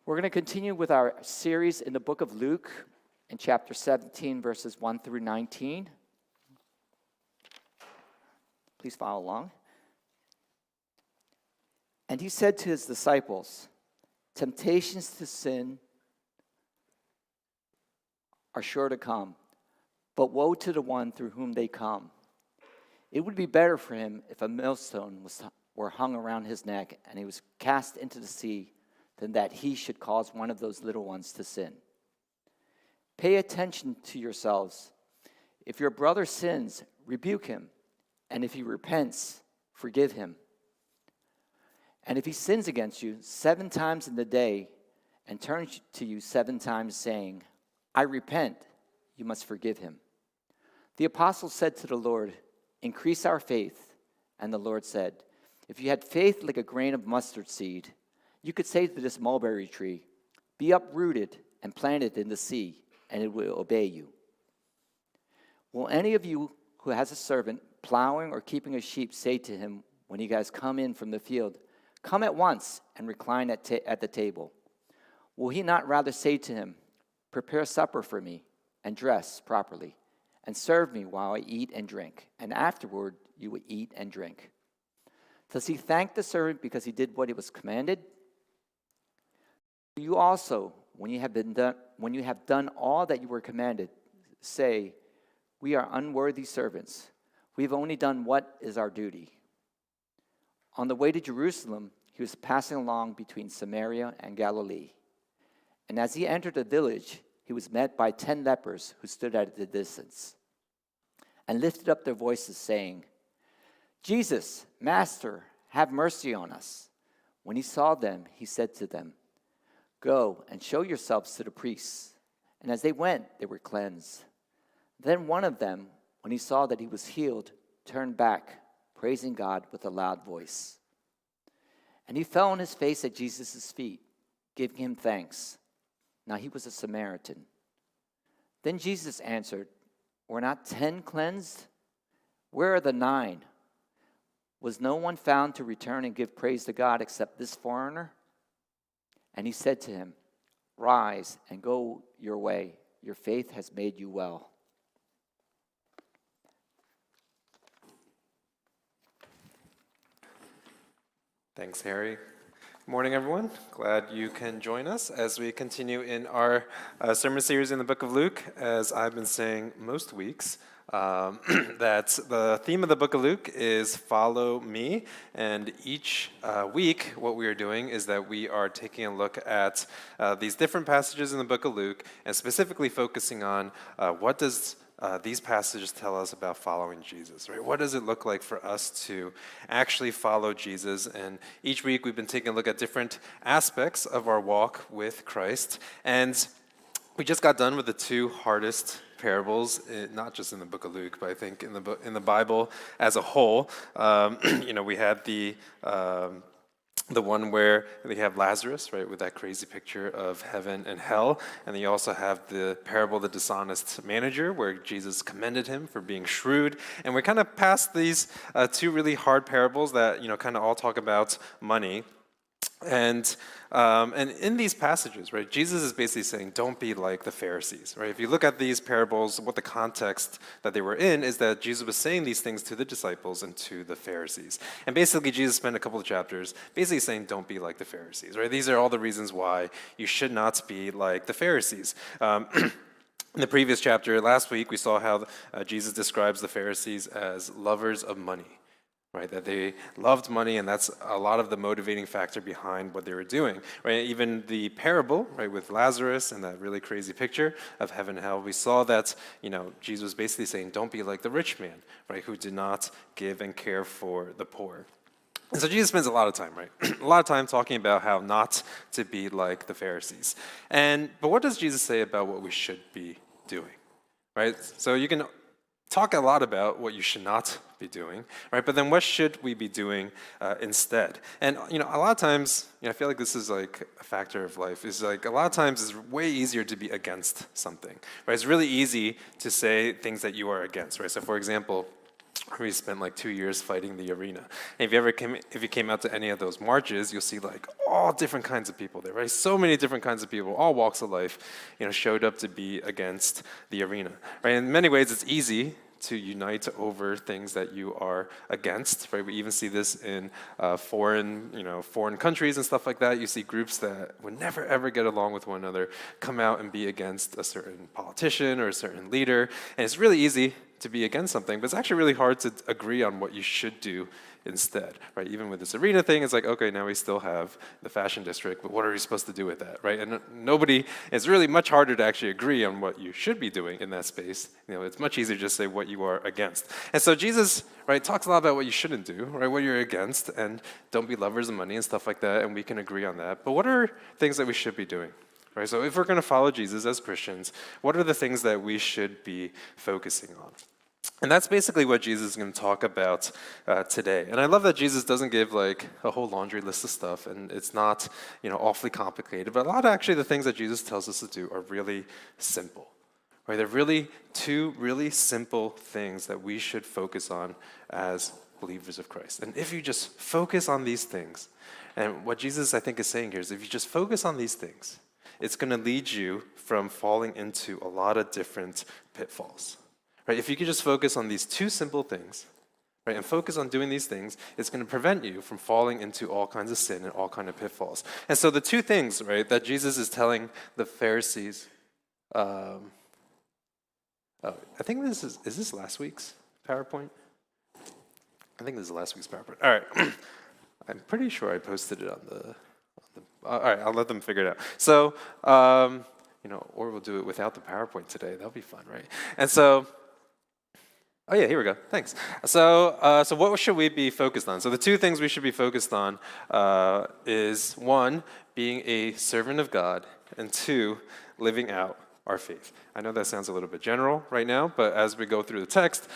We're going to continue with our series in the book of Luke in chapter 17, verses 1 through 19. Please follow along. And he said to his disciples, temptations to sin are sure to come, but woe to the one through whom they come. It would be better for him if a millstone were hung around his neck and he was cast into the sea than that he should cause one of those little ones to sin. Pay attention to yourselves. If your brother sins, rebuke him, and if he repents, forgive him. And if he sins against you 7 times in the day and turns to you 7 times saying, I repent, you must forgive him. The apostles said to the Lord, increase our faith. And the Lord said, if you had faith like a grain of mustard seed, you could say to this mulberry tree, be uprooted and planted in the sea, and it will obey you. Will any of you who has a servant plowing or keeping a sheep say to him when you guys come in from the field, come at once and recline at the table? Will he not rather say to him, prepare supper for me and dress properly, and serve me while I eat and drink, and afterward you will eat and drink? Does he thank the servant because he did what he was commanded? You also, when you have done all that you were commanded, say, we are unworthy servants. We have only done what is our duty. On the way to Jerusalem, he was passing along between Samaria and Galilee. And as he entered a village, he was met by 10 lepers who stood at a distance and lifted up their voices, saying, Jesus, Master, have mercy on us. When he saw them, he said to them, go and show yourselves to the priests. And as they went, they were cleansed. Then one of them, when he saw that he was healed, turned back, praising God with a loud voice. And he fell on his face at Jesus' feet, giving him thanks. Now he was a Samaritan. Then Jesus answered, were not 10 cleansed? Where are the 9? Was no one found to return and give praise to God except this foreigner? And he said to him, rise and go your way. Your faith has made you well. Thanks, Harry. Good morning, everyone. Glad you can join us as we continue in our sermon series in the book of Luke. As I've been saying most weeks, that the theme of the book of Luke is follow me. And each week, what we are doing is that we are taking a look at these different passages in the book of Luke and specifically focusing on what does these passages tell us about following Jesus, right? What does it look like for us to actually follow Jesus? And each week we've been taking a look at different aspects of our walk with Christ. And we just got done with the 2 hardest parables, not just in the book of Luke, but I think in the Bible as a whole. We had the one where they have Lazarus, right, with that crazy picture of heaven and hell. And then you also have the parable of the dishonest manager, where Jesus commended him for being shrewd. And we're kind of past these 2 really hard parables that, kind of all talk about money. And in these passages, right, Jesus is basically saying, don't be like the Pharisees, right? If you look at these parables, what the context that they were in is that Jesus was saying these things to the disciples and to the Pharisees. And basically, Jesus spent a couple of chapters basically saying, don't be like the Pharisees, right? These are all the reasons why you should not be like the Pharisees. In the previous chapter, last week, we saw how Jesus describes the Pharisees as lovers of money. Right, that they loved money, and that's a lot of the motivating factor behind what they were doing. Right, even the parable, right, with Lazarus and that really crazy picture of heaven and hell, we saw that Jesus was basically saying, "Don't be like the rich man, right, who did not give and care for the poor." And so Jesus spends a lot of time, right, a lot of time talking about how not to be like the Pharisees. But what does Jesus say about what we should be doing? Right, so you can talk a lot about what you should not be doing, right? But then what should we be doing instead? And, a lot of times, I feel like this is like a factor of life, is like a lot of times it's way easier to be against something, right? It's really easy to say things that you are against, right? So for example, We spent like 2 years fighting the arena. And if you came out to any of those marches, you'll see like all different kinds of people there, right? So many different kinds of people, all walks of life, showed up to be against the arena, right? In many ways, it's easy to unite over things that you are against, right? We even see this in foreign countries and stuff like that. You see groups that would never ever get along with one another come out and be against a certain politician or a certain leader, and it's really easy to be against something, but it's actually really hard to agree on what you should do instead, right? Even with this arena thing, it's like, okay, now we still have the fashion district, but what are we supposed to do with that, right? And it's really much harder to actually agree on what you should be doing in that space. It's much easier to just say what you are against. And so Jesus, right, talks a lot about what you shouldn't do, right, what you're against, and don't be lovers of money and stuff like that, and we can agree on that. But what are things that we should be doing? Right, so if we're going to follow Jesus as Christians, what are the things that we should be focusing on? And that's basically what Jesus is going to talk about today. And I love that Jesus doesn't give like a whole laundry list of stuff, and it's not awfully complicated. But a lot of actually the things that Jesus tells us to do are really simple. Right? They're really two really simple things that we should focus on as believers of Christ. And if you just focus on these things, and what Jesus I think is saying here is if you just focus on these things, it's going to lead you from falling into a lot of different pitfalls. Right? If you could just focus on these two simple things, right, and focus on doing these things, it's going to prevent you from falling into all kinds of sin and all kinds of pitfalls. And so the two things, right, that Jesus is telling the Pharisees, I think this is this last week's PowerPoint? I think this is last week's PowerPoint. All right. I'm pretty sure I posted it on the all right, I'll let them figure it out. So, or we'll do it without the PowerPoint today. That'll be fun, right? And so, oh yeah, here we go. Thanks. So what should we be focused on? So the two things we should be focused on is one, being a servant of God, and two, living out our faith. I know that sounds a little bit general right now, but as we go through the text,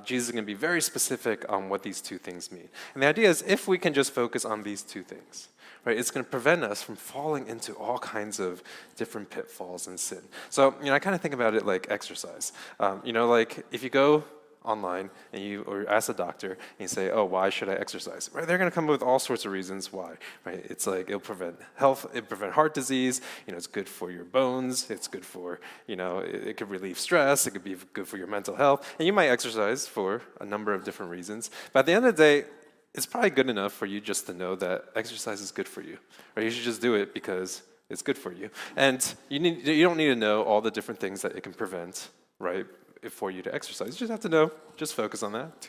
Jesus is going to be very specific on what these two things mean. And the idea is if we can just focus on these two things, right, it's going to prevent us from falling into all kinds of different pitfalls and sin. So, I kind of think about it like exercise. Like if you go online and or ask a doctor and you say, oh, why should I exercise? Right? They're going to come up with all sorts of reasons why. Right? It's like it'll prevent heart disease. It's good for your bones. It's good for it could relieve stress. It could be good for your mental health. And you might exercise for a number of different reasons. But at the end of the day, it's probably good enough for you just to know that exercise is good for you. Right? You should just do it because it's good for you. And you don't need to know all the different things that it can prevent, right, for you to exercise. You just have to know, just focus on that,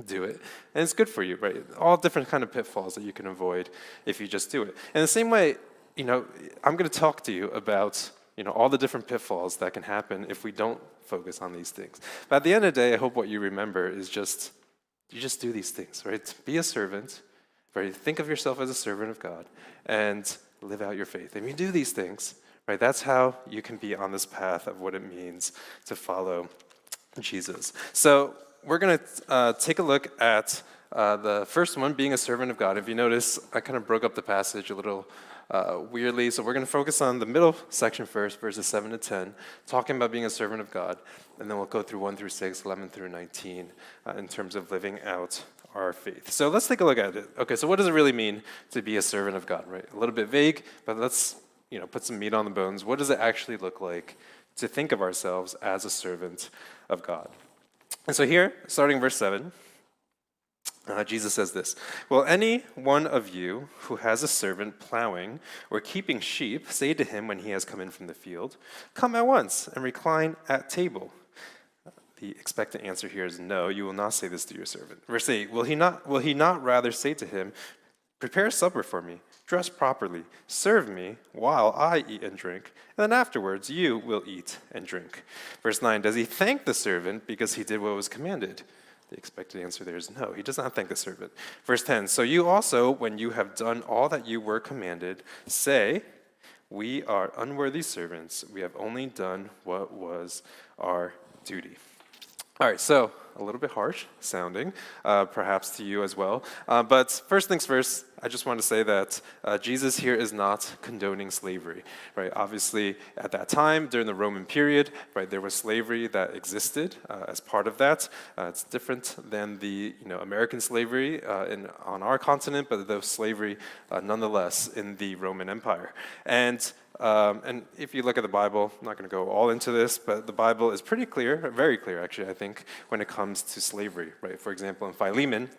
do it. And it's good for you, right? All different kind of pitfalls that you can avoid if you just do it. And the same way, I'm going to talk to you about, all the different pitfalls that can happen if we don't focus on these things. But at the end of the day, I hope what you remember is you just do these things, right? Be a servant, right? Think of yourself as a servant of God and live out your faith. And you do these things, right? That's how you can be on this path of what it means to follow Jesus. So we're going to take a look at the first one, being a servant of God. If you notice, I kind of broke up the passage a little weirdly. So we're going to focus on the middle section first, verses 7 to 10, talking about being a servant of God. And then we'll go through 1 through 6, 11 through 19, in terms of living out our faith. So let's take a look at it. Okay, so what does it really mean to be a servant of God, right? A little bit vague, but let's put some meat on the bones. What does it actually look like to think of ourselves as a servant of God? And so here, starting verse 7, Jesus says this, will any one of you who has a servant plowing or keeping sheep say to him when he has come in from the field, come at once and recline at table? The expected answer here is no, you will not say this to your servant. Verse 8, will he not rather say to him, prepare supper for me, dress properly, serve me while I eat and drink, and then afterwards you will eat and drink. Verse 9, does he thank the servant because he did what was commanded? The expected answer there is no, he does not thank the servant. Verse 10, so you also, when you have done all that you were commanded, say, we are unworthy servants, we have only done what was our duty. All right, so a little bit harsh sounding, perhaps to you as well. But first things first, I just want to say that Jesus here is not condoning slavery, right? Obviously, at that time, during the Roman period, right, there was slavery that existed as part of that. It's different than the American slavery on our continent, but the slavery nonetheless in the Roman Empire. And if you look at the Bible, I'm not going to go all into this, but the Bible is pretty clear, very clear actually, I think, when it comes to slavery, right? For example, in Philemon,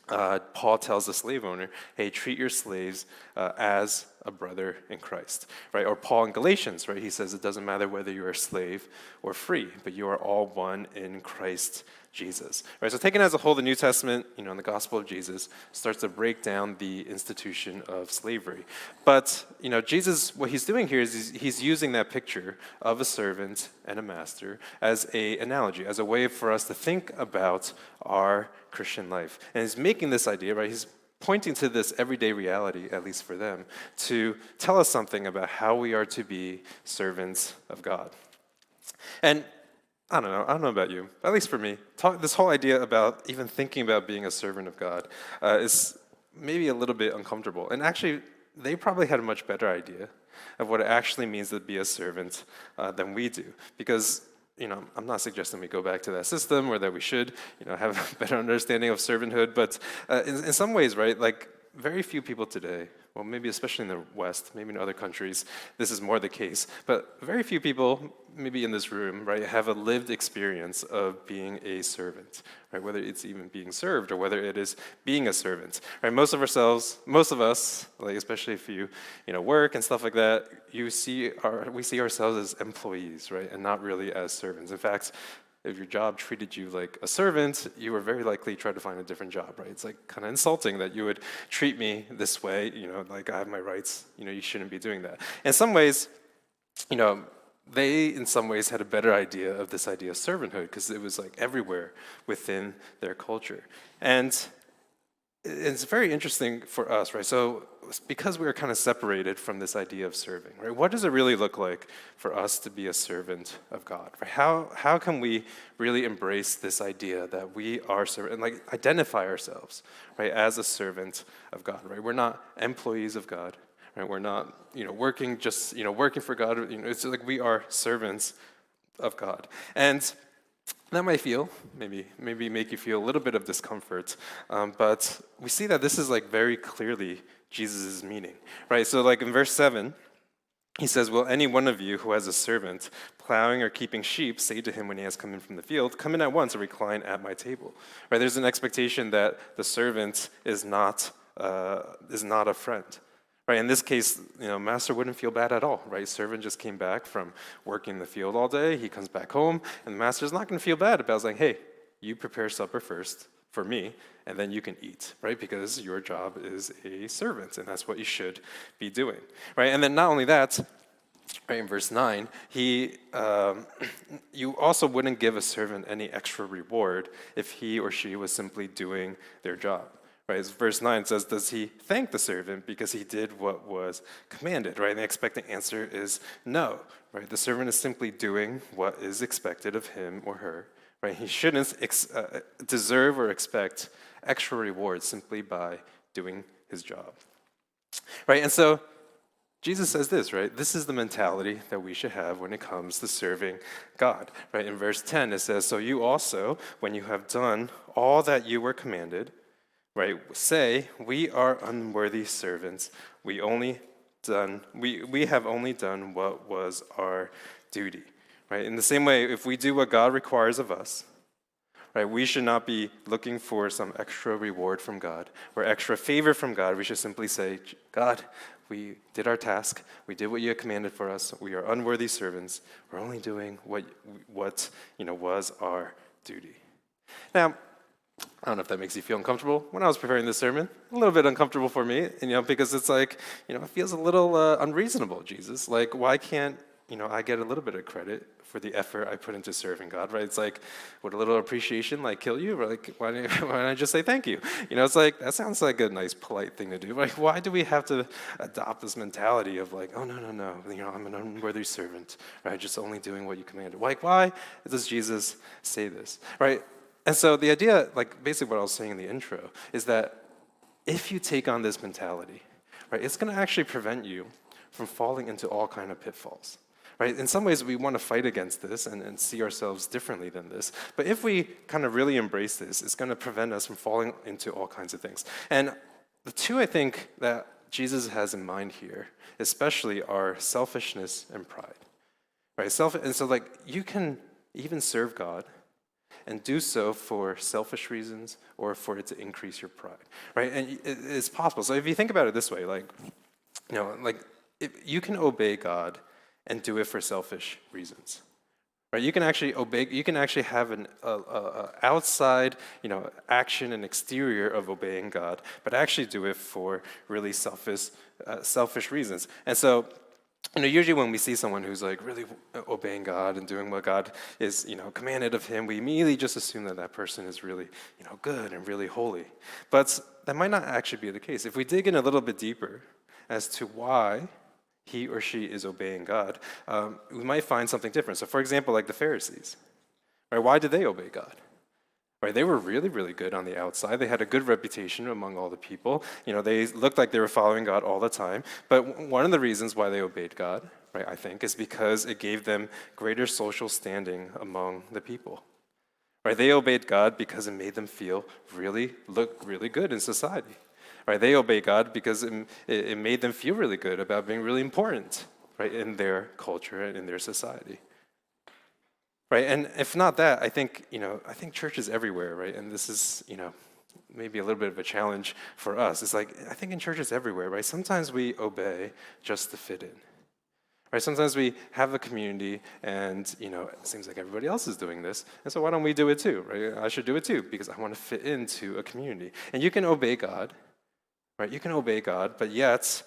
Paul tells the slave owner, hey, treat your slaves as a brother in Christ, right? Or Paul in Galatians, right? He says it doesn't matter whether you're a slave or free, but you are all one in Christ Jesus, right? So taken as a whole, the New Testament, in the Gospel of Jesus, starts to break down the institution of slavery. But, Jesus, what he's doing here is he's using that picture of a servant and a master as an analogy, as a way for us to think about our Christian life. And he's making this idea, right? He's pointing to this everyday reality, at least for them, to tell us something about how we are to be servants of God. And I don't know about you, at least for me, this whole idea about even thinking about being a servant of God is maybe a little bit uncomfortable. And actually, they probably had a much better idea of what it actually means to be a servant than we do. Because, I'm not suggesting we go back to that system or that we should, have a better understanding of servanthood. But in some ways, right, like very few people today, well, maybe especially in the West, maybe in other countries, this is more the case, but very few people, maybe in this room, right, have a lived experience of being a servant, right, whether it's even being served or whether it is being a servant, right? Most of us, like especially if you work and stuff like that, we see ourselves as employees, right, and not really as servants. In fact, if your job treated you like a servant, you were very likely try to find a different job, right? It's like kind of insulting that you would treat me this way, like I have my rights, you shouldn't be doing that. In some ways, they in some ways had a better idea of this idea of servanthood because it was like everywhere within their culture. And it's very interesting for us, right? So because we are kind of separated from this idea of serving, right? What does it really look like for us to be a servant of God, right? How can we really embrace this idea that we are servant and like identify ourselves, right, as a servant of God, right? We're not employees of God, right? We're not, working for God. It's like we are servants of God. And that might maybe make you feel a little bit of discomfort, but we see that this is like very clearly Jesus' meaning, right? So like in verse 7, he says, will any one of you who has a servant plowing or keeping sheep say to him when he has come in from the field, come in at once and recline at my table, right? There's an expectation that the servant is not a friend. Right, in this case, master wouldn't feel bad at all, right? Servant just came back from working in the field all day. He comes back home, and the master's not going to feel bad about saying, hey, you prepare supper first for me, and then you can eat, right? Because your job is a servant, and that's what you should be doing, right? And then not only that, right, in verse 9, you also wouldn't give a servant any extra reward if he or she was simply doing their job. Right, as verse 9 says, does he thank the servant because he did what was commanded? Right, and the expected answer is no. Right, the servant is simply doing what is expected of him or her. Right, he shouldn't deserve or expect extra reward simply by doing his job. Right, and so Jesus says this, right? This is the mentality that we should have when it comes to serving God. Right, in verse 10 it says, so you also, when you have done all that you were commanded, right, say, we are unworthy servants. We have only done what was our duty. Right? In the same way, if we do what God requires of us, right, we should not be looking for some extra reward from God or extra favor from God. We should simply say, God, we did our task. We did what you had commanded for us. We are unworthy servants. We're only doing what was our duty. Now, I don't know if that makes you feel uncomfortable. When I was preparing this sermon, a little bit uncomfortable for me, because it's like, it feels a little unreasonable, Jesus. Like, why can't I get a little bit of credit for the effort I put into serving God, right? It's like, would a little appreciation like kill you? Or like, why don't I just say thank you? It's like, that sounds like a nice, polite thing to do. Like, why do we have to adopt this mentality of like, oh, no, no, no, I'm an unworthy servant, right? Just only doing what you commanded. Like, why does Jesus say this, right? And so the idea, like basically what I was saying in the intro, is that if you take on this mentality, right, it's going to actually prevent you from falling into all kind of pitfalls. Right? In some ways, we want to fight against this and see ourselves differently than this. But if we kind of really embrace this, it's going to prevent us from falling into all kinds of things. And the two I think that Jesus has in mind here, especially, are selfishness and pride. Right? And so, like, you can even serve God and do so for selfish reasons or for it to increase your pride. Right? And it's possible. So if you think about it this way, like, if you can obey God and do it for selfish reasons, right? You can actually obey. You can actually have an outside, action and exterior of obeying God, but actually do it for really selfish reasons. And so, usually when we see someone who's like really obeying God and doing what God is, commanded of him, we immediately just assume that that person is really, good and really holy. But that might not actually be the case. If we dig in a little bit deeper as to why he or she is obeying God, we might find something different. So for example, like the Pharisees, right? Why did they obey God? Right? They were really, really good on the outside. They had a good reputation among all the people. They looked like they were following God all the time. But one of the reasons why they obeyed God, right, I think, is because it gave them greater social standing among the people. Right? They obeyed God because it made them look really good in society. Right, they obey God because it made them feel really good about being really important, right, in their culture and in their society. Right, and if not that, I think churches everywhere, right, and this is, maybe a little bit of a challenge for us. It's like, I think in churches everywhere, right, sometimes we obey just to fit in. Right, sometimes we have a community and, it seems like everybody else is doing this, and so why don't we do it too, right? I should do it too because I want to fit into a community. And you can obey God. Right, you can obey God, but yet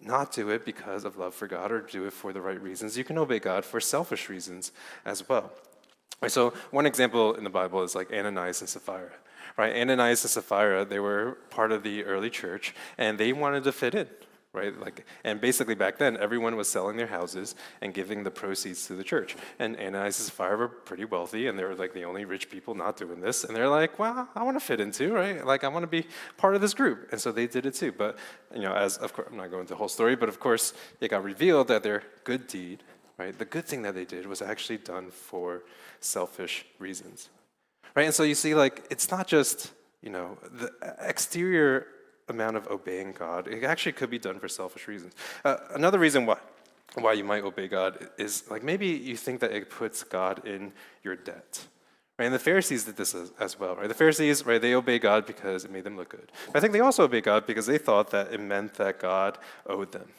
not do it because of love for God or do it for the right reasons. You can obey God for selfish reasons as well. Right, so one example in the Bible is like Ananias and Sapphira. Right, Ananias and Sapphira, they were part of the early church, and they wanted to fit in. Right, and basically back then, everyone was selling their houses and giving the proceeds to the church. And Ananias and Sapphira were pretty wealthy, and they were like the only rich people not doing this. And they're like, well, I want to fit in too, right? Like, I want to be part of this group. And so they did it too. But, of course, I'm not going into the whole story, but of course, it got revealed that their good deed, right, the good thing that they did was actually done for selfish reasons. Right, and so you see, like, it's not just, the exterior amount of obeying God. It actually could be done for selfish reasons. Another reason why you might obey God is like maybe you think that it puts God in your debt. Right? And the Pharisees did this as well. Right? The Pharisees, right, they obey God because it made them look good. But I think they also obey God because they thought that it meant that God owed them.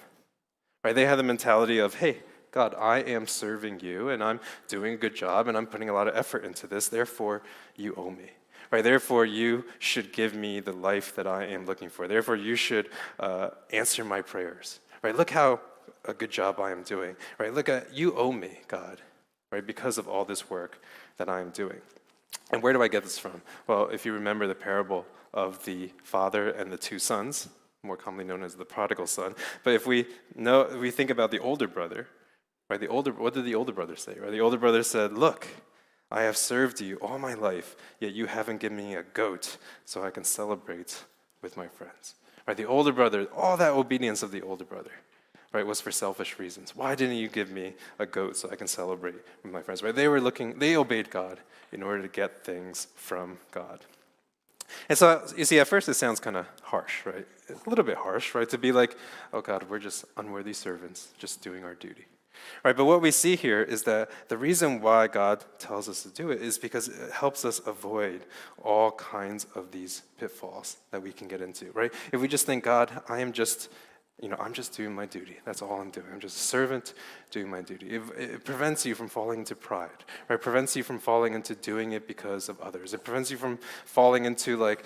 Right? They had the mentality of, hey, God, I am serving you and I'm doing a good job and I'm putting a lot of effort into this, therefore you owe me. Right, therefore, you should give me the life that I am looking for. Therefore, you should answer my prayers. Right, look how a good job I am doing. Right, you owe me, God. Right, because of all this work that I am doing. And where do I get this from? Well, if you remember the parable of the father and the two sons, more commonly known as the prodigal son. But if we think about the older brother, right? What did the older brother say? Right, the older brother said, "Look, I have served you all my life, yet you haven't given me a goat so I can celebrate with my friends." Right, the older brother, all that obedience of the older brother, right, was for selfish reasons. Why didn't you give me a goat so I can celebrate with my friends? Right, they obeyed God in order to get things from God. And so you see, at first it sounds kind of harsh, right? A little bit harsh, right? To be like, oh God, we're just unworthy servants, just doing our duty. Right, but what we see here is that the reason why God tells us to do it is because it helps us avoid all kinds of these pitfalls that we can get into, right? If we just think, God, I'm just doing my duty. That's all I'm doing. I'm just a servant doing my duty. It prevents you from falling into pride, right? It prevents you from falling into doing it because of others. It prevents you from falling into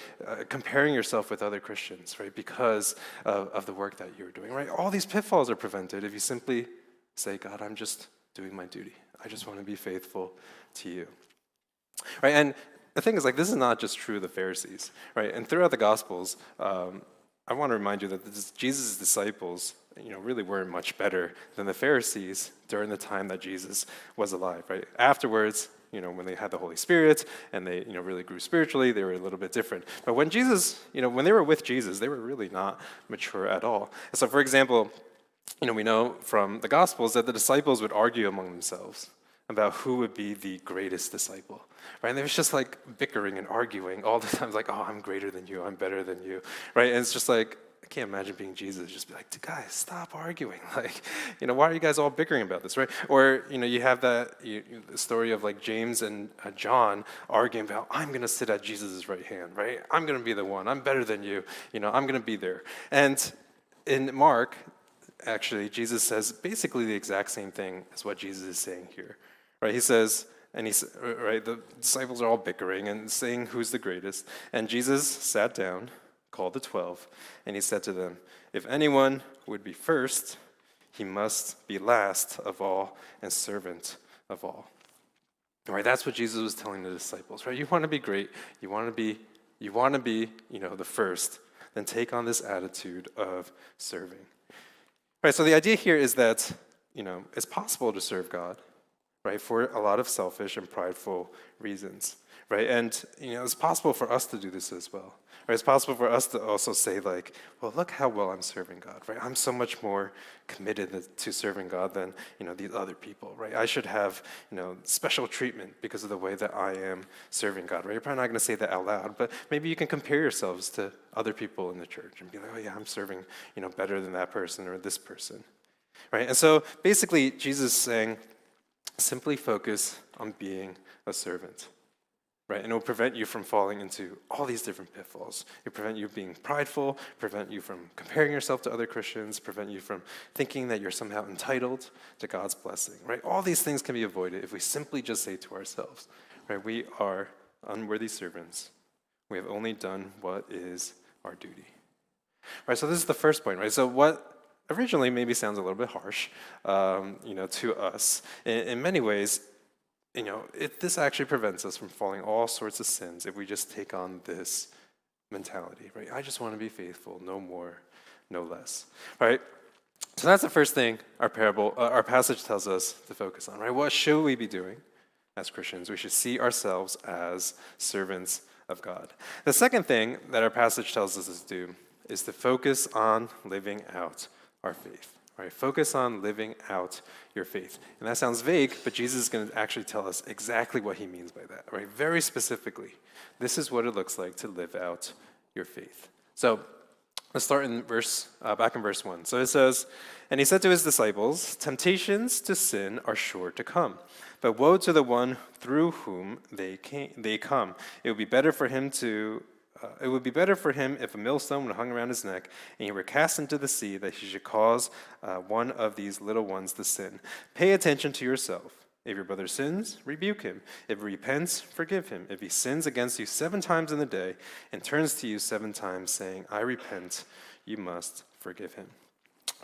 comparing yourself with other Christians, right? Because of the work that you're doing, right? All these pitfalls are prevented if you simply say, God, I'm just doing my duty. I just want to be faithful to you. Right? And the thing is, like, this is not just true of the Pharisees, right? And throughout the Gospels, I want to remind you that Jesus' disciples, really weren't much better than the Pharisees during the time that Jesus was alive, right? Afterwards, when they had the Holy Spirit and they, really grew spiritually, they were a little bit different. But when when they were with Jesus, they were really not mature at all. And so, for example, we know from the Gospels that the disciples would argue among themselves about who would be the greatest disciple, right? And they was just like bickering and arguing all the time, like, oh, I'm greater than you, I'm better than you, right? And it's just like, I can't imagine being Jesus, just be like, guys, stop arguing. Like, why are you guys all bickering about this, right? Or, you have the story of like James and John arguing about, I'm going to sit at Jesus' right hand, right? I'm going to be the one, I'm better than you, I'm going to be there. And in Mark, actually, Jesus says basically the exact same thing as what Jesus is saying here. Right, he says, right, the disciples are all bickering and saying who's the greatest. And Jesus sat down, called the 12, and he said to them, if anyone would be first, he must be last of all and servant of all. Right, that's what Jesus was telling the disciples. Right, you want to be great, you want to be, the first, then take on this attitude of serving. Right, so the idea here is that, it's possible to serve God, right, for a lot of selfish and prideful reasons, right? And, it's possible for us to do this as well, right? It's possible for us to also say, like, well, look how well I'm serving God, right? I'm so much more committed to serving God than, these other people, right? I should have, special treatment because of the way that I am serving God, right? You're probably not going to say that out loud, but maybe you can compare yourselves to other people in the church and be like, oh, yeah, I'm serving, better than that person or this person, right? And so basically, Jesus is saying, simply focus on being a servant, right? And it will prevent you from falling into all these different pitfalls. It will prevent you being prideful, prevent you from comparing yourself to other Christians, prevent you from thinking that you're somehow entitled to God's blessing, right? All these things can be avoided if we simply just say to ourselves, right, we are unworthy servants. We have only done what is our duty. Right, so this is the first point, right? So what originally maybe sounds a little bit harsh, to us. In many ways, this actually prevents us from falling all sorts of sins if we just take on this mentality, right? I just want to be faithful, no more, no less, right? So that's the first thing our passage tells us to focus on, right? What should we be doing as Christians? We should see ourselves as servants of God. The second thing that our passage tells us to do is to focus on living out our faith, right? Focus on living out your faith. And that sounds vague, but Jesus is going to actually tell us exactly what he means by that, right? Very specifically, this is what it looks like to live out your faith. So let's start in back in verse 1. So it says, and he said to his disciples, temptations to sin are sure to come, but woe to the one through whom they come. It would be better for him if a millstone were hung around his neck and he were cast into the sea, that he should cause one of these little ones to sin. Pay attention to yourself. If your brother sins, rebuke him. If he repents, forgive him. If he sins against you 7 times in the day and turns to you 7 times saying, I repent, you must forgive him.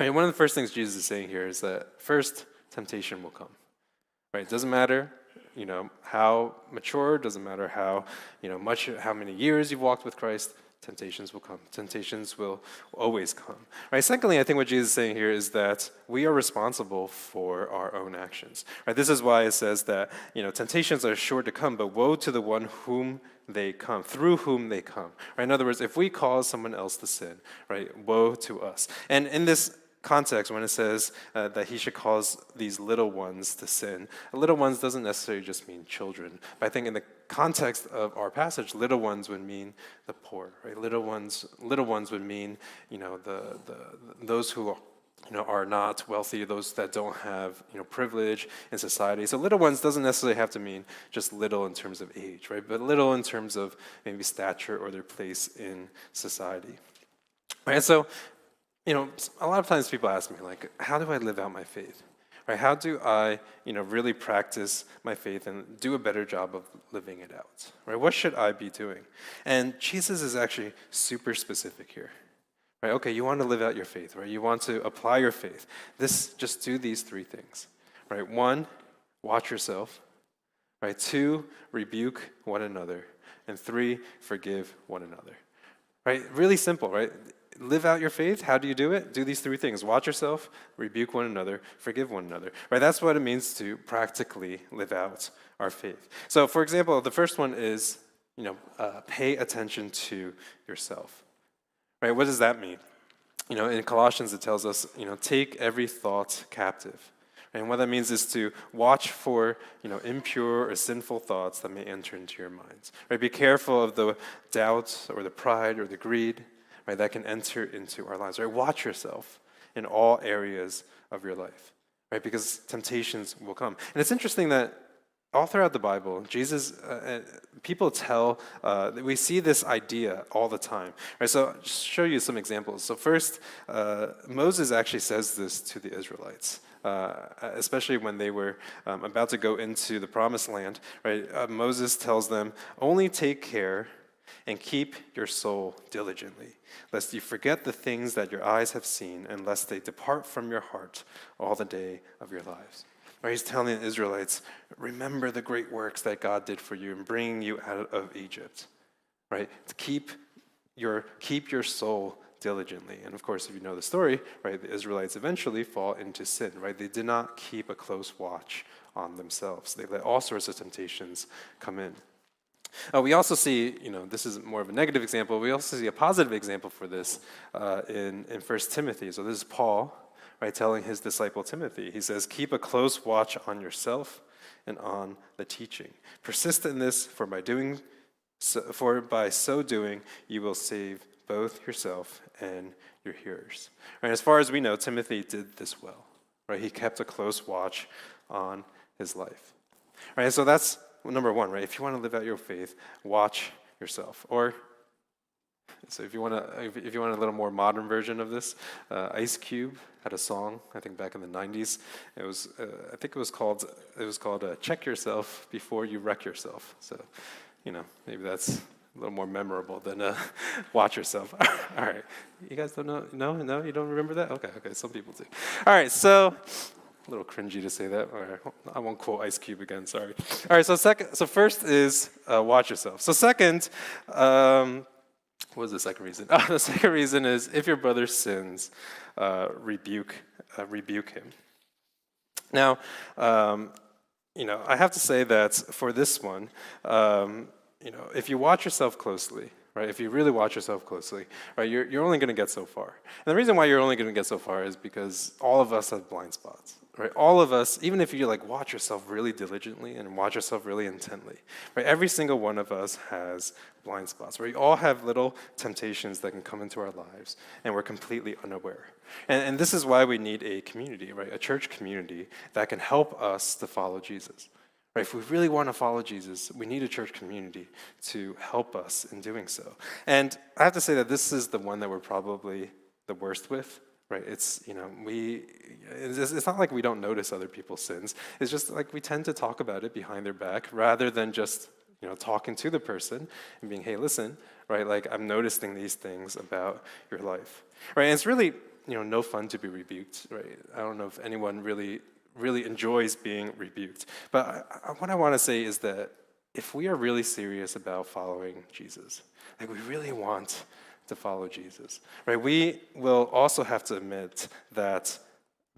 And one of the first things Jesus is saying here is that first, temptation will come. Right? It doesn't matter how mature, doesn't matter how many years you've walked with Christ, temptations will come. Temptations will always come. Right? Secondly, I think what Jesus is saying here is that we are responsible for our own actions. Right? This is why it says that, temptations are sure to come, but woe to the one through whom they come. Right? In other words, if we cause someone else to sin, right, woe to us. And in this context, when it says that he should cause these little ones to sin, little ones doesn't necessarily just mean children. But I think in the context of our passage, little ones would mean the poor, right? Little ones would mean, those who are not wealthy, those that don't have privilege in society. So little ones doesn't necessarily have to mean just little in terms of age, right? But little in terms of maybe stature or their place in society. Right? So a lot of times people ask me, like, how do I live out my faith? Right? How do I, really practice my faith and do a better job of living it out? Right? What should I be doing? And Jesus is actually super specific here. Right? Okay, you want to live out your faith, right? You want to apply your faith. Just do these three things. Right? 1, watch yourself. Right? 2, rebuke one another. And 3, forgive one another. Right? Really simple, right? Live out your faith. How do you do it? Do these three things. Watch yourself, rebuke one another, forgive one another. Right? That's what it means to practically live out our faith. So, for example, the first one is, pay attention to yourself. Right? What does that mean? In Colossians it tells us, take every thought captive. And what that means is to watch for, impure or sinful thoughts that may enter into your minds. Right? Be careful of the doubt or the pride or the greed, right, that can enter into our lives. Right? Watch yourself in all areas of your life, right? Because temptations will come. And it's interesting that all throughout the Bible, Jesus, people we see this idea all the time. Right? So I'll just show you some examples. So first, Moses actually says this to the Israelites, especially when they were about to go into the promised land. Right? Moses tells them, only take care and keep your soul diligently, lest you forget the things that your eyes have seen, and lest they depart from your heart all the day of your lives. Right, he's telling the Israelites, remember the great works that God did for you in bringing you out of Egypt. Right? To keep your soul diligently. And of course, if you know the story, right, the Israelites eventually fall into sin. Right? They did not keep a close watch on themselves. They let all sorts of temptations come in. We also see, this is more of a negative example. We also see a positive example for this in 1 Timothy. So this is Paul, right, telling his disciple Timothy. He says, keep a close watch on yourself and on the teaching. Persist in this, for by so doing, you will save both yourself and your hearers. Right, as far as we know, Timothy did this well. Right, he kept a close watch on his life. Right, so that's number 1. Right, if you want to live out your faith, watch yourself. Or so if you want a little more modern version of this, Ice Cube had a song, I think back in the 90s. It was, I think it was called "Check Yourself Before You Wreck Yourself." So, maybe that's a little more memorable than "Watch Yourself." All right, you guys don't know? No, you don't remember that? Okay, some people do. All right, so a little cringy to say that. All right, I won't quote Ice Cube again. Sorry. All right, so first is watch yourself. So second. What was the second reason? The second reason is if your brother sins, rebuke him. Now, I have to say that for this one, if you watch yourself closely, right? If you really watch yourself closely, right, you're only going to get so far. And the reason why you're only going to get so far is because all of us have blind spots. Right, all of us, even if you watch yourself really diligently and watch yourself really intently, right? Every single one of us has blind spots. Right? We all have little temptations that can come into our lives, and we're completely unaware. And this is why we need a community, right? A church community that can help us to follow Jesus. Right? If we really want to follow Jesus, we need a church community to help us in doing so. And I have to say that this is the one that we're probably the worst with. Right, it's it's not like we don't notice other people's sins. It's just like we tend to talk about it behind their back rather than just talking to the person and being, hey, listen, right? Like I'm noticing these things about your life, right? And it's really no fun to be rebuked, right? I don't know if anyone really enjoys being rebuked, but what I want to say is that if we are really serious about following Jesus, like we really want to follow Jesus, right? We will also have to admit that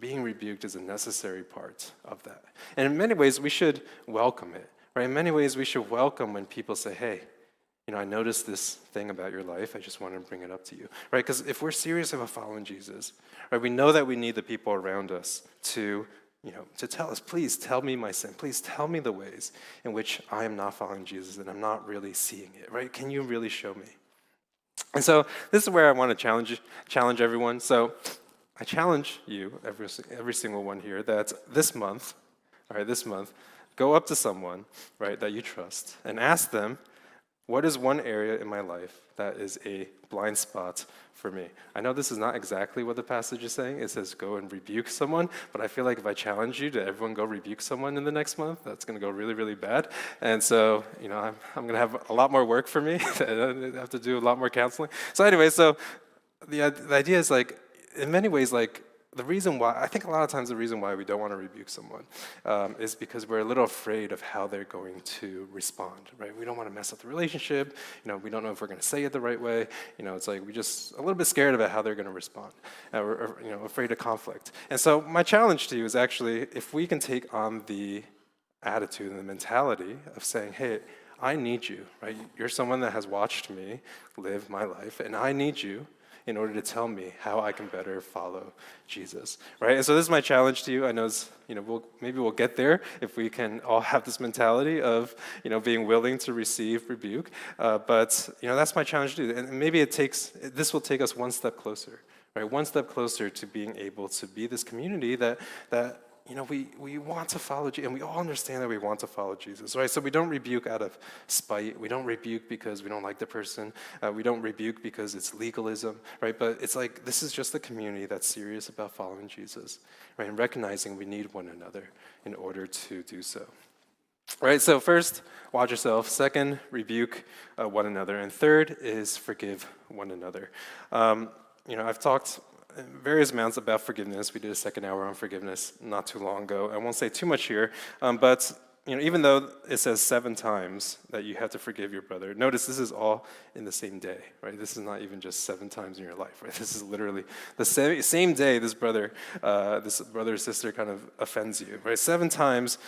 being rebuked is a necessary part of that. And in many ways, we should welcome it, right? In many ways, we should welcome when people say, hey, I noticed this thing about your life. I just want to bring it up to you, right? Because if we're serious about following Jesus, right, we know that we need the people around us to tell us, please tell me my sin. Please tell me the ways in which I am not following Jesus and I'm not really seeing it, right? Can you really show me? And so this is where I want to challenge everyone. So I challenge you, every single one here, that this month, go up to someone, right, that you trust and ask them, what is one area in my life that is a blind spot for me? I know this is not exactly what the passage is saying. It says go and rebuke someone, but I feel like if I challenge you to everyone go rebuke someone in the next month, that's going to go really, really bad. And so, I'm going to have a lot more work for me. I have to do a lot more counseling. So anyway, so the idea is like, in many ways, like, the reason why, I think a lot of times the reason why we don't want to rebuke someone is because we're a little afraid of how they're going to respond, right? We don't want to mess up the relationship. We don't know if we're going to say it the right way. It's like we just a little bit scared about how they're going to respond. We're afraid of conflict. And so my challenge to you is actually, if we can take on the attitude and the mentality of saying, hey, I need you, right? You're someone that has watched me live my life, and I need you in order to tell me how I can better follow Jesus, right? And so this is my challenge to you. I know, maybe we'll get there if we can all have this mentality of, being willing to receive rebuke. But that's my challenge to you. And maybe this will take us one step closer, right? One step closer to being able to be this community that we want to follow Jesus, and we all understand that we want to follow Jesus, right? So we don't rebuke out of spite. We don't rebuke because we don't like the person. We don't rebuke because it's legalism, right? But it's like, this is just a community that's serious about following Jesus, right? And recognizing we need one another in order to do so. Right, so first, watch yourself. Second, rebuke one another. And third is forgive one another. I've talked various amounts about forgiveness. We did a second hour on forgiveness not too long ago. I won't say too much here, but even though it says 7 times that you have to forgive your brother, notice this is all in the same day, right? This is not even just 7 times in your life, right? This is literally the same day this brother or sister kind of offends you, right? 7 times,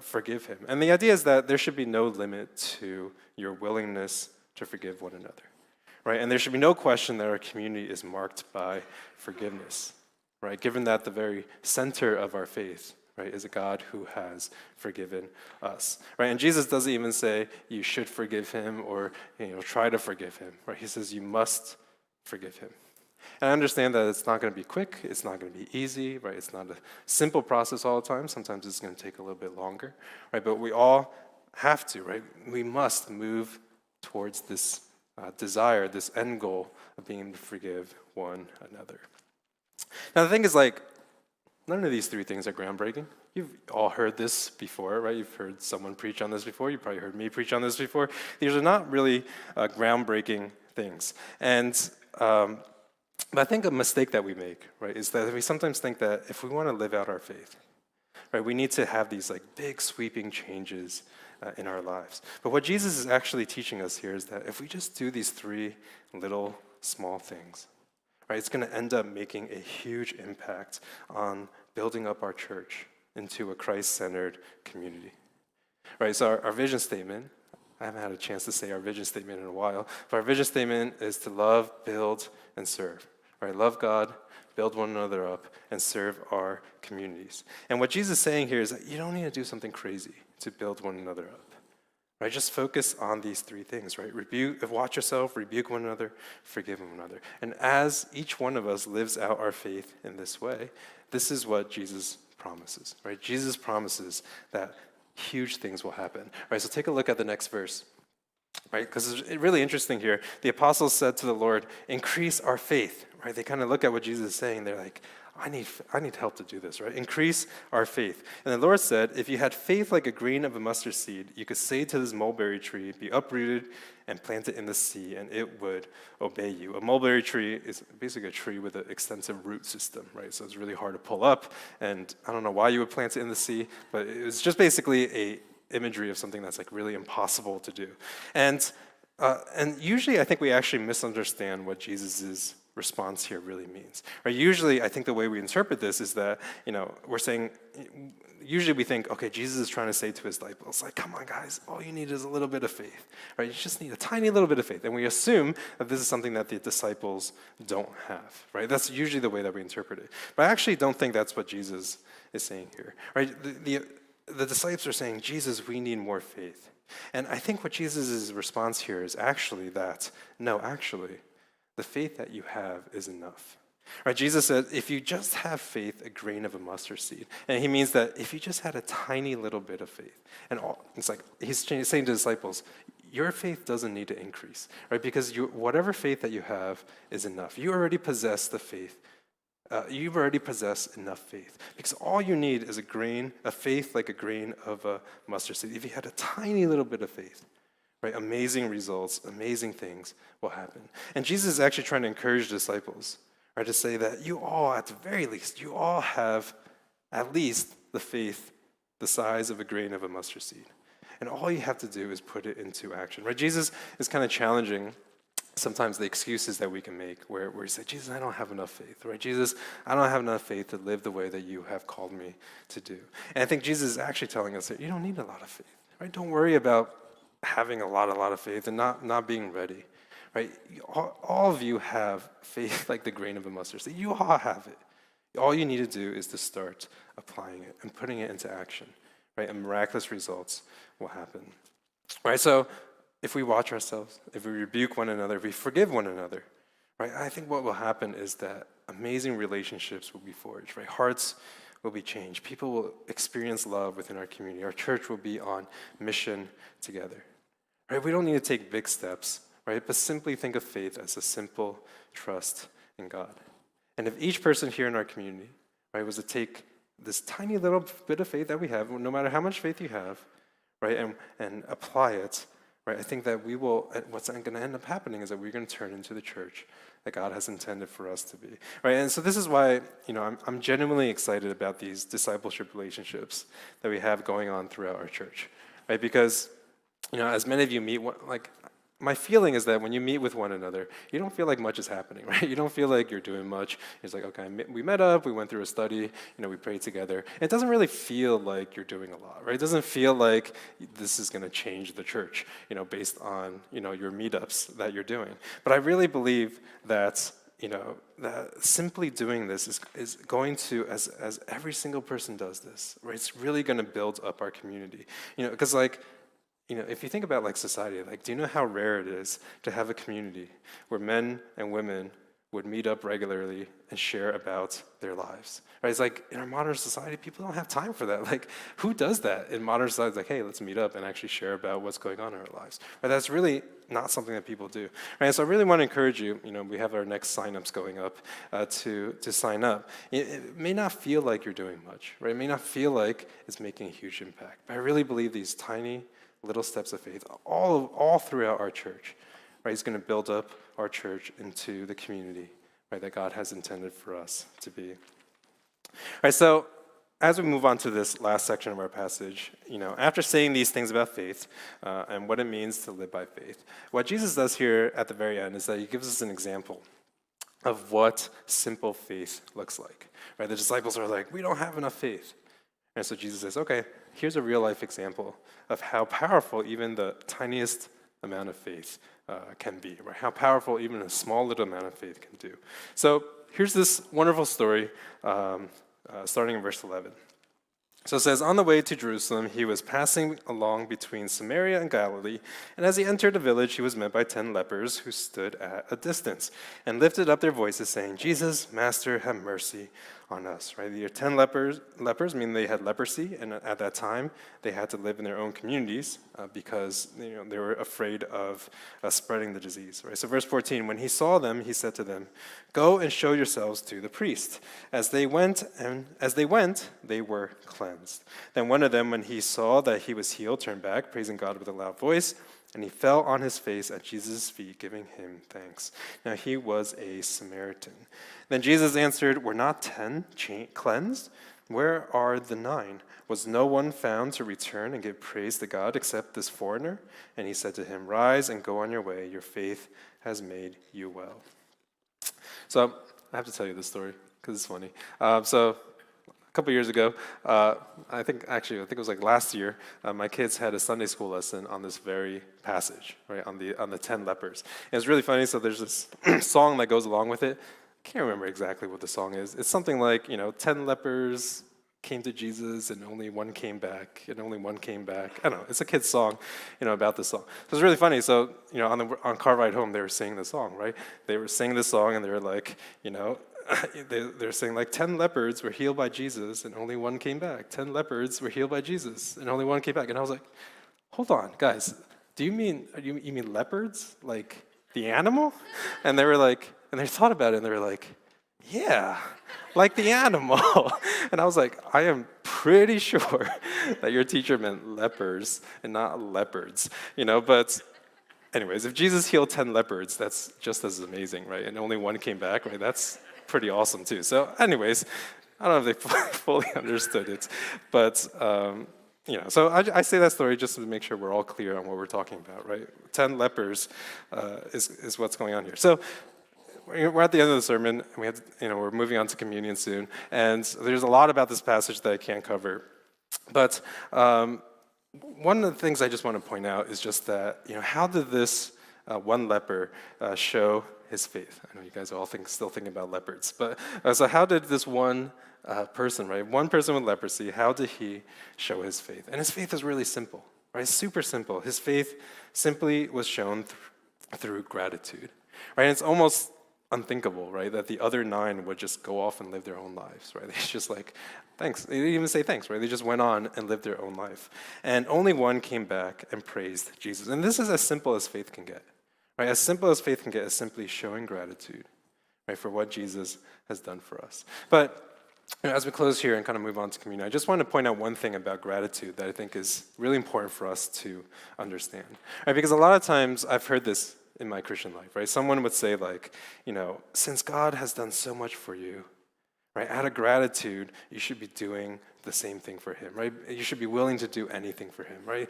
forgive him. And the idea is that there should be no limit to your willingness to forgive one another. Right? And there should be no question that our community is marked by forgiveness, right? Given that the very center of our faith, right, is a God who has forgiven us, right? And Jesus doesn't even say you should forgive him or try to forgive him, right? He says you must forgive him. And I understand that it's not going to be quick, it's not going to be easy, right? It's not a simple process all the time. Sometimes it's going to take a little bit longer, right? But we all have to, right? We must move towards this desire, this end goal of being able to forgive one another. Now the thing is, like, none of these 3 things are groundbreaking. You've all heard this before, right? You've heard someone preach on this before. You probably heard me preach on this before. These are not really groundbreaking things. And but I think a mistake that we make, right, is that we sometimes think that if we want to live out our faith, right, we need to have these like big sweeping changes in our lives. But what Jesus is actually teaching us here is that if we just do these 3 little small things, right, it's going to end up making a huge impact on building up our church into a Christ-centered community. Right, so our vision statement, I haven't had a chance to say our vision statement in a while, but our vision statement is to love, build, and serve. Right, love God, build one another up, and serve our communities. And what Jesus is saying here is that you don't need to do something crazy to build one another up. Right? Just focus on these 3 things, right? Watch yourself, rebuke one another, forgive one another. And as each one of us lives out our faith in this way, this is what Jesus promises, right? Jesus promises that huge things will happen. Right? So take a look at the next verse. Right, because it's really interesting here. The apostles said to the Lord, increase our faith. Right, they kind of look at what Jesus is saying. They're like, I need help to do this, right? Increase our faith. And the Lord said, if you had faith like a grain of a mustard seed, you could say to this mulberry tree, be uprooted and planted in the sea, and it would obey you. A mulberry tree is basically a tree with an extensive root system, right? So it's really hard to pull up. And I don't know why you would plant it in the sea, but it was just basically a imagery of something that's like really impossible to do. And usually I think we actually misunderstand what Jesus' response here really means. Right? Usually I think the way we interpret this is that, we're saying, usually we think, okay, Jesus is trying to say to his disciples, like, come on guys, all you need is a little bit of faith. Right? You just need a tiny little bit of faith. And we assume that this is something that the disciples don't have. Right? That's usually the way that we interpret it. But I actually don't think that's what Jesus is saying here. Right? The disciples are saying, Jesus, we need more faith. And I think what Jesus' response here is actually that, no, actually, the faith that you have is enough. Right? Jesus said, if you just have faith, a grain of a mustard seed. And he means that if you just had a tiny little bit of faith, it's like he's saying to the disciples, your faith doesn't need to increase, right? Because whatever faith that you have is enough. You already possess the faith. You've already possessed enough faith, because all you need is a faith like a grain of a mustard seed. If you had a tiny little bit of faith, right? Amazing results, amazing things will happen. And Jesus is actually trying to encourage disciples, right, to say that you all, at the very least, you all have at least the faith the size of a grain of a mustard seed. And all you have to do is put it into action, right? Jesus is kind of challenging sometimes the excuses that we can make where you say, Jesus, I don't have enough faith, right? Jesus, I don't have enough faith to live the way that you have called me to do. And I think Jesus is actually telling us that you don't need a lot of faith, right? Don't worry about having a lot of faith and not being ready, right? All of you have faith like the grain of a mustard seed. You all have it. All you need to do is to start applying it and putting it into action, right? And miraculous results will happen, right? So if we watch ourselves, if we rebuke one another, if we forgive one another, right? I think what will happen is that amazing relationships will be forged, right? Hearts will be changed. People will experience love within our community. Our church will be on mission together, right? We don't need to take big steps, right? But simply think of faith as a simple trust in God. And if each person here in our community, right, was to take this tiny little bit of faith that we have, no matter how much faith you have, right, and apply it, right, I think that we will, what's going to end up happening is that we're going to turn into the church that God has intended for us to be, right? And so this is why, I'm genuinely excited about these discipleship relationships that we have going on throughout our church, right? Because, as many of you meet, my feeling is that when you meet with one another, you don't feel like much is happening, right? You don't feel like you're doing much. It's like, okay, we met up, we went through a study, we prayed together. It doesn't really feel like you're doing a lot, right? It doesn't feel like this is going to change the church, based on, your meetups that you're doing. But I really believe that, that simply doing this is going to, as every single person does this, right? It's really going to build up our community, because if you think about society, do you know how rare it is to have a community where men and women would meet up regularly and share about their lives, right? It's like in our modern society, people don't have time for that. Who does that in modern society? Hey, let's meet up and actually share about what's going on in our lives, right? That's really not something that people do, right? So I really want to encourage you, we have our next signups going up to sign up. It may not feel like you're doing much, right? It may not feel like it's making a huge impact, but I really believe these tiny little steps of faith, all throughout our church, right? He's going to build up our church into the community, right, that God has intended for us to be. All right, so as we move on to this last section of our passage, after saying these things about faith and what it means to live by faith, what Jesus does here at the very end is that he gives us an example of what simple faith looks like, right? The disciples are like, we don't have enough faith. And so Jesus says, okay, here's a real-life example of how powerful even the tiniest amount of faith can be, right? How powerful even a small little amount of faith can do. So here's this wonderful story, starting in verse 11. So it says, on the way to Jerusalem, he was passing along between Samaria and Galilee, and as he entered a village, he was met by 10 lepers who stood at a distance and lifted up their voices, saying, Jesus, Master, have mercy on us, right? The 10 lepers mean they had leprosy, and at that time, they had to live in their own communities because they were afraid of spreading the disease, right? So verse 14, when he saw them, he said to them, go and show yourselves to the priest. As they went, they were cleansed. Then one of them, when he saw that he was healed, turned back, praising God with a loud voice, and he fell on his face at Jesus' feet, giving him thanks. Now he was a Samaritan. Then Jesus answered, were not 10 cleansed? Where are the 9? Was no one found to return and give praise to God except this foreigner? And he said to him, rise and go on your way. Your faith has made you well. So I have to tell you this story because it's funny. So a couple years ago, I think it was last year, my kids had a Sunday school lesson on this very passage, right, on the 10 lepers. And it's really funny. So there's this song that goes along with it. I can't remember exactly what the song is. It's something like, 10 lepers came to Jesus and only one came back, and only one came back. I don't know. It's a kid's song, about this song. So it's really funny. So, on car ride home, they were singing the song, right? They were singing the song, and they were like, they're saying 10 leopards were healed by Jesus, and only one came back. 10 leopards were healed by Jesus, and only one came back. And I was like, hold on, guys. Do you mean leopards, like the animal? And they were like, and they thought about it, and they were like, yeah, like the animal. And I was like, I am pretty sure that your teacher meant lepers and not leopards, but anyways, if Jesus healed 10 leopards, that's just as amazing, right? And only one came back, right? That's pretty awesome too. So anyways, I don't know if they fully understood it, but so I say that story just to make sure we're all clear on what we're talking about, right? 10 lepers is what's going on here. So we're at the end of the sermon, and we're moving on to communion soon, and there's a lot about this passage that I can't cover, but one of the things I just want to point out is just that, how did this one leper show his faith? I know you guys are all still thinking about leopards, but so how did this one person, right, one person with leprosy, how did he show his faith? And his faith is really simple, right? It's super simple. His faith simply was shown through gratitude, right? And it's almost unthinkable, right, that the other 9 would just go off and live their own lives, right? It's just like, thanks. They didn't even say thanks, right? They just went on and lived their own life. And only one came back and praised Jesus. And this is as simple as faith can get, right? As simple as faith can get is simply showing gratitude, right, for what Jesus has done for us. But as we close here and kind of move on to communion, I just want to point out one thing about gratitude that I think is really important for us to understand, right? Because a lot of times I've heard this in my Christian life, right? Someone would say like, since God has done so much for you, right, out of gratitude, you should be doing the same thing for him, right? You should be willing to do anything for him, right?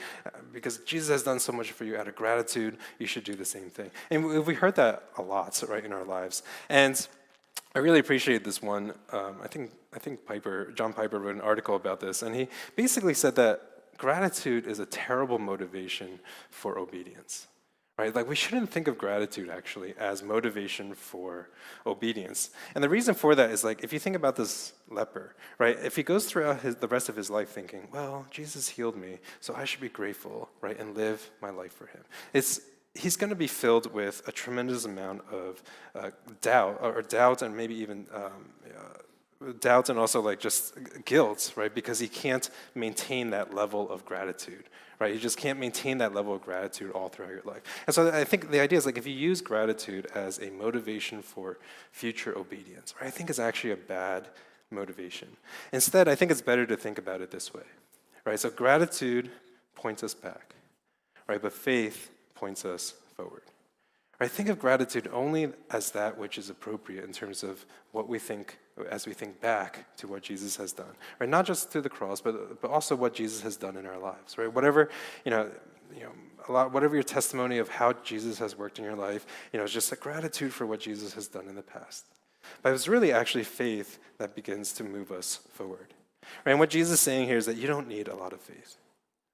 Because Jesus has done so much for you, out of gratitude, you should do the same thing. And we heard that a lot, right, in our lives. And I really appreciate this one. I think John Piper wrote an article about this, and he basically said that gratitude is a terrible motivation for obedience. Right? Like, we shouldn't think of gratitude, actually, as motivation for obedience. And the reason for that is, like, if you think about this leper, right? If he goes throughout the rest of his life thinking, well, Jesus healed me, so I should be grateful, right, and live my life for him. He's going to be filled with a tremendous amount of doubt and maybe even doubt and also like just guilt, right? Because he can't maintain that level of gratitude, right? You just can't maintain that level of gratitude all throughout your life. And so I think the idea is like if you use gratitude as a motivation for future obedience, right? I think it's actually a bad motivation. Instead, I think it's better to think about it this way, right? So gratitude points us back, right? But faith points us forward. Right? Think of gratitude only as that which is appropriate in terms of what we think as we think back to what Jesus has done. Right? Not just through the cross, but also what Jesus has done in our lives. Right? Whatever, whatever your testimony of how Jesus has worked in your life, it's just a gratitude for what Jesus has done in the past. But it's really actually faith that begins to move us forward. Right? And what Jesus is saying here is that you don't need a lot of faith.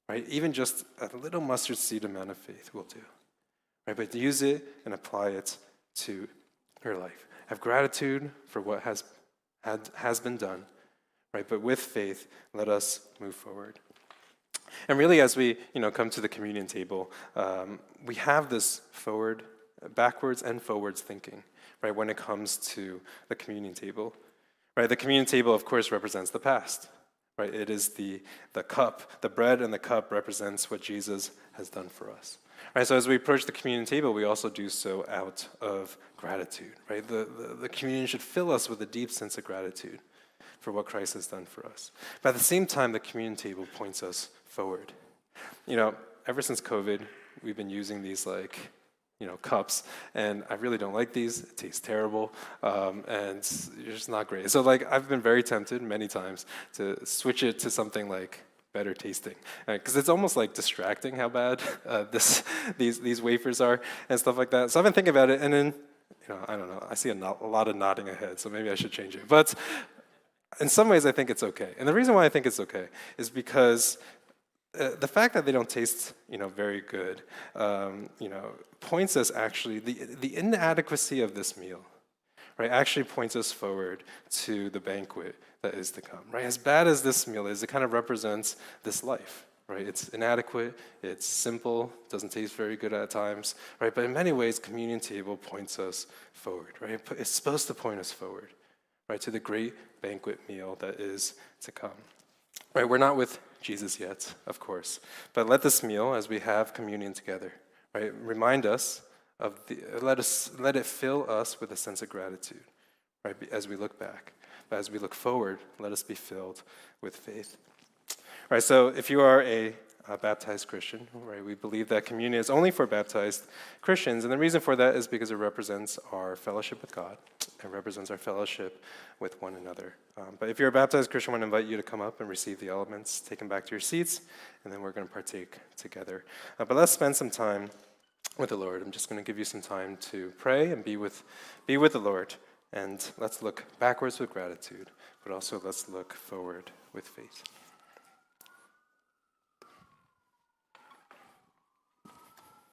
Right? Even just a little mustard seed amount of faith will do. Right, but use it and apply it to your life. Have gratitude for what has been done, right? But with faith, let us move forward. And really, as we come to the communion table, we have this backwards and forwards thinking, right? When it comes to the communion table, right? The communion table, of course, represents the past. Right? It is the cup, the bread and the cup represents what Jesus has done for us. Right? So as we approach the communion table, we also do so out of gratitude. Right? The communion should fill us with a deep sense of gratitude for what Christ has done for us. But at the same time, the communion table points us forward. Ever since COVID, we've been using these cups, and I really don't like these. It tastes terrible, and it's just not great. So I've been very tempted many times to switch it to something better tasting, because it's almost distracting how bad these wafers are and stuff like that. So I've been thinking about it, and then I don't know. I see a lot of nodding ahead, so maybe I should change it. But in some ways, I think it's okay, and the reason why I think it's okay is because the fact that they don't taste, very good, points us actually, the inadequacy of this meal, right, actually points us forward to the banquet that is to come, right? As bad as this meal is, it kind of represents this life, right? It's inadequate, it's simple, doesn't taste very good at times, right? But in many ways, communion table points us forward, right? It's supposed to point us forward, right, to the great banquet meal that is to come. Right, we're not with Jesus yet, of course, but let this meal, as we have communion together, right, remind us of let it fill us with a sense of gratitude, right, as we look back. But as we look forward, let us be filled with faith. All right, so if you are a baptized Christian, right, we believe that communion is only for baptized Christians, and the reason for that is because it represents our fellowship with God. It represents our fellowship with one another. But if you're a baptized Christian, I want to invite you to come up and receive the elements, take them back to your seats, and then we're going to partake together. But let's spend some time with the Lord. I'm just going to give you some time to pray and be with the Lord. And let's look backwards with gratitude, but also let's look forward with faith.